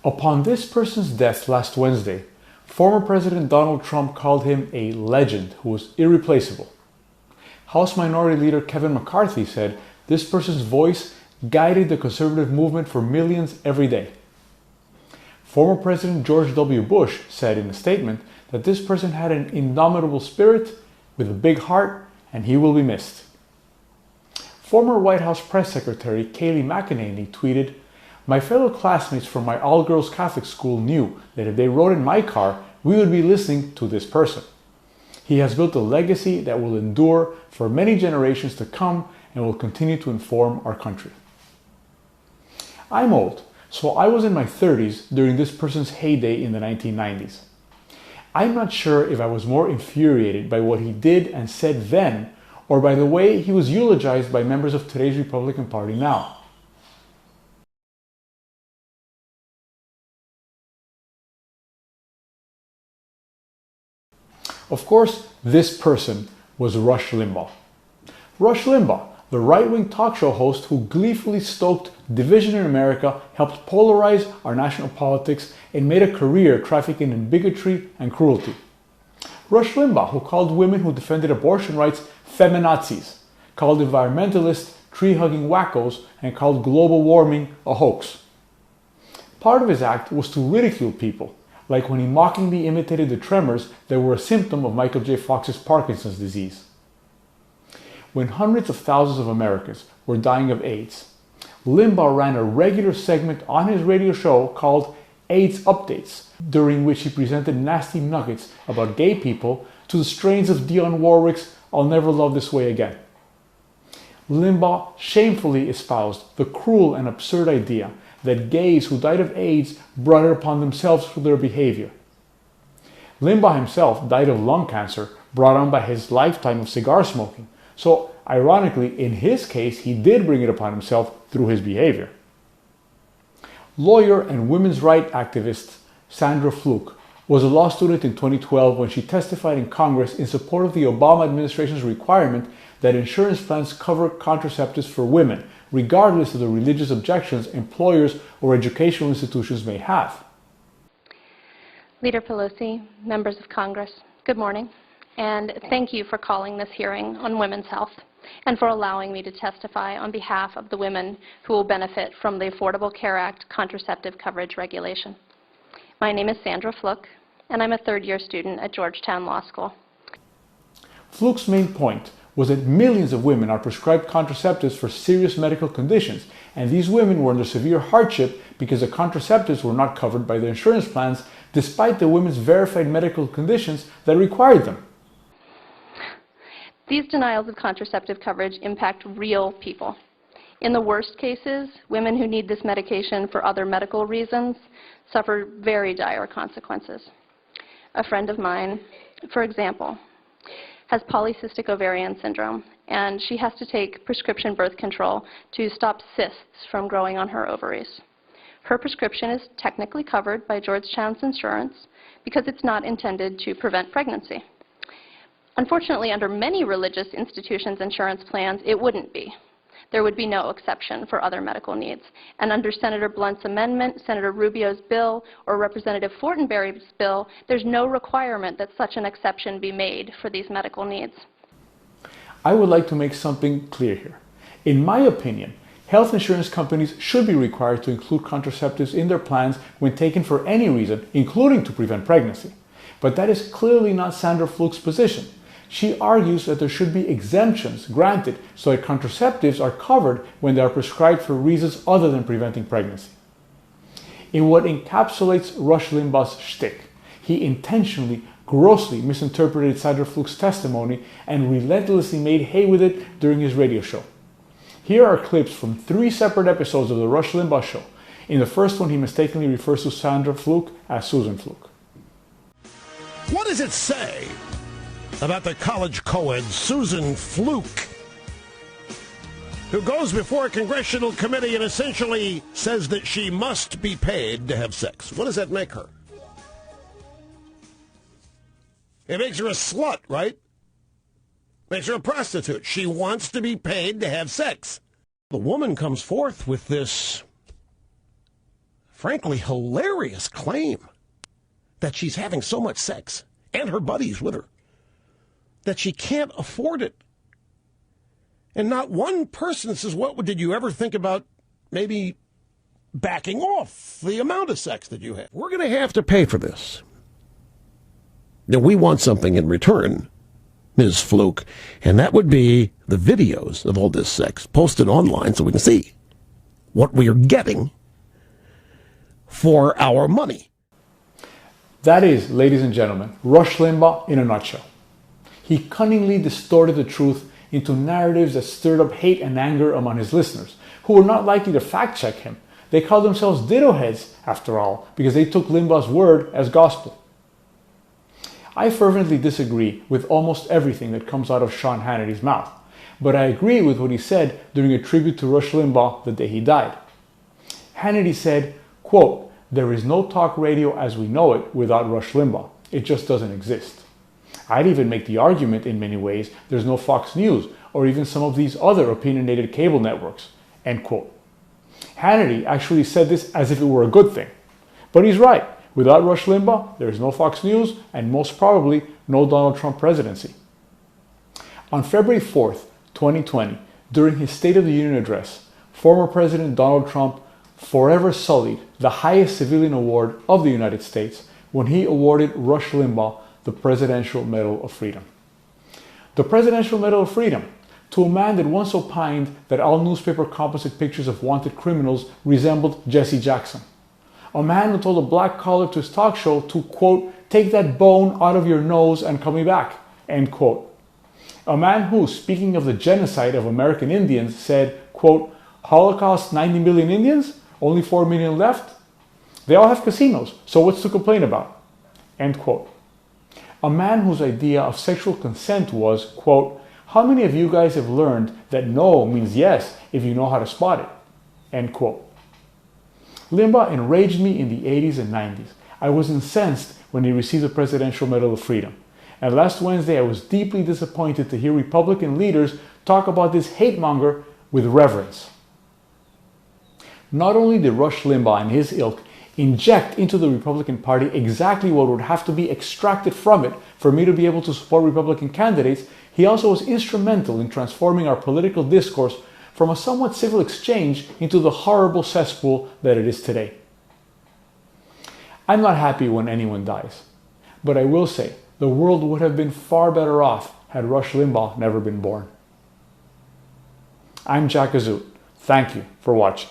Upon this person's death last Wednesday, former President Donald Trump called him a legend who was irreplaceable. House Minority Leader Kevin McCarthy said this person's voice guided the conservative movement for millions every day. Former President George W. Bush said in a statement that this person had an indomitable spirit with a big heart and he will be missed. Former White House Press Secretary Kayleigh McEnany tweeted, "My fellow classmates from my all-girls Catholic school knew that if they rode in my car, we would be listening to this person. He has built a legacy that will endure for many generations to come and will continue to inform our country." I'm old, so I was in my 30s during this person's heyday in the 1990s. I'm not sure if I was more infuriated by what he did and said then, or by the way he was eulogized by members of today's Republican Party now. Of course, this person was Rush Limbaugh. Rush Limbaugh, the right-wing talk show host who gleefully stoked division in America, helped polarize our national politics, and made a career trafficking in bigotry and cruelty. Rush Limbaugh, who called women who defended abortion rights feminazis, called environmentalists tree-hugging wackos, and called global warming a hoax. Part of his act was to ridicule people, like when he mockingly imitated the tremors that were a symptom of Michael J. Fox's Parkinson's disease. When hundreds of thousands of Americans were dying of AIDS, Limbaugh ran a regular segment on his radio show called AIDS Updates, during which he presented nasty nuggets about gay people to the strains of Dionne Warwick's "I'll Never Love This Way Again." Limbaugh shamefully espoused the cruel and absurd idea that gays who died of AIDS brought it upon themselves through their behavior. Limbaugh himself died of lung cancer brought on by his lifetime of cigar smoking, so ironically, in his case, he did bring it upon himself through his behavior. Lawyer and women's rights activist Sandra Fluke was a law student in 2012 when she testified in Congress in support of the Obama administration's requirement that insurance plans cover contraceptives for women, regardless of the religious objections employers or educational institutions may have. Leader Pelosi, members of Congress, good morning, and thank you for calling this hearing on women's health and for allowing me to testify on behalf of the women who will benefit from the Affordable Care Act contraceptive coverage regulation. My name is Sandra Fluke, and I'm a third-year student at Georgetown Law School. Fluke's main point was that millions of women are prescribed contraceptives for serious medical conditions, and these women were under severe hardship because the contraceptives were not covered by their insurance plans, despite the women's verified medical conditions that required them. These denials of contraceptive coverage impact real people. In the worst cases, women who need this medication for other medical reasons suffer very dire consequences. A friend of mine, for example, has polycystic ovarian syndrome, and she has to take prescription birth control to stop cysts from growing on her ovaries. Her prescription is technically covered by Georgetown's insurance because it's not intended to prevent pregnancy. Unfortunately, under many religious institutions' insurance plans, it wouldn't be. There would be no exception for other medical needs. And under Senator Blunt's amendment, Senator Rubio's bill, or Representative Fortenberry's bill, there's no requirement that such an exception be made for these medical needs. I would like to make something clear here. In my opinion, health insurance companies should be required to include contraceptives in their plans when taken for any reason, including to prevent pregnancy. But that is clearly not Sandra Fluke's position. She argues that there should be exemptions granted so that contraceptives are covered when they are prescribed for reasons other than preventing pregnancy. In what encapsulates Rush Limbaugh's shtick, he intentionally, grossly misinterpreted Sandra Fluke's testimony and relentlessly made hay with it during his radio show. Here are clips from 3 separate episodes of the Rush Limbaugh Show. In the first one, he mistakenly refers to Sandra Fluke as Susan Fluke. What does it say about the college co-ed Susan Fluke, who goes before a congressional committee and essentially says that she must be paid to have sex? What does that make her? It makes her a slut, right? Makes her a prostitute. She wants to be paid to have sex. The woman comes forth with this frankly, hilarious claim that she's having so much sex, and her buddies with her, that she can't afford it. And not one person says, what did you ever think about maybe backing off the amount of sex that you have? We're going to have to pay for this. Now, we want something in return, Ms. Fluke, and that would be the videos of all this sex posted online so we can see what we are getting for our money. That is, ladies and gentlemen, Rush Limbaugh in a nutshell. He cunningly distorted the truth into narratives that stirred up hate and anger among his listeners, who were not likely to fact-check him. They called themselves ditto heads, after all, because they took Limbaugh's word as gospel. I fervently disagree with almost everything that comes out of Sean Hannity's mouth, but I agree with what he said during a tribute to Rush Limbaugh the day he died. Hannity said, quote, "There is no talk radio as we know it without Rush Limbaugh. It just doesn't exist." I'd even make the argument in many ways there's no Fox News or even some of these other opinionated cable networks, end quote. Hannity actually said this as if it were a good thing. But he's right. Without Rush Limbaugh, there is no Fox News and most probably no Donald Trump presidency. On February 4th, 2020, during his State of the Union address, former President Donald Trump forever sullied the highest civilian award of the United States when he awarded Rush Limbaugh the Presidential Medal of Freedom. The Presidential Medal of Freedom, to a man that once opined that all newspaper composite pictures of wanted criminals resembled Jesse Jackson. A man who told a black caller to his talk show to, quote, "take that bone out of your nose and call me back," end quote. A man who, speaking of the genocide of American Indians, said, quote, "Holocaust 90 million Indians? Only 4 million left? They all have casinos, so what's to complain about?" End quote. A man whose idea of sexual consent was, quote, "How many of you guys have learned that no means yes if you know how to spot it?" End quote. Limbaugh enraged me in the 80s and 90s. I was incensed when he received the Presidential Medal of Freedom. And last Wednesday, I was deeply disappointed to hear Republican leaders talk about this hate monger with reverence. Not only did Rush Limbaugh and his ilk inject into the Republican Party exactly what would have to be extracted from it for me to be able to support Republican candidates, he also was instrumental in transforming our political discourse from a somewhat civil exchange into the horrible cesspool that it is today. I'm not happy when anyone dies, but I will say the world would have been far better off had Rush Limbaugh never been born. I'm Jack Azout. Thank you for watching.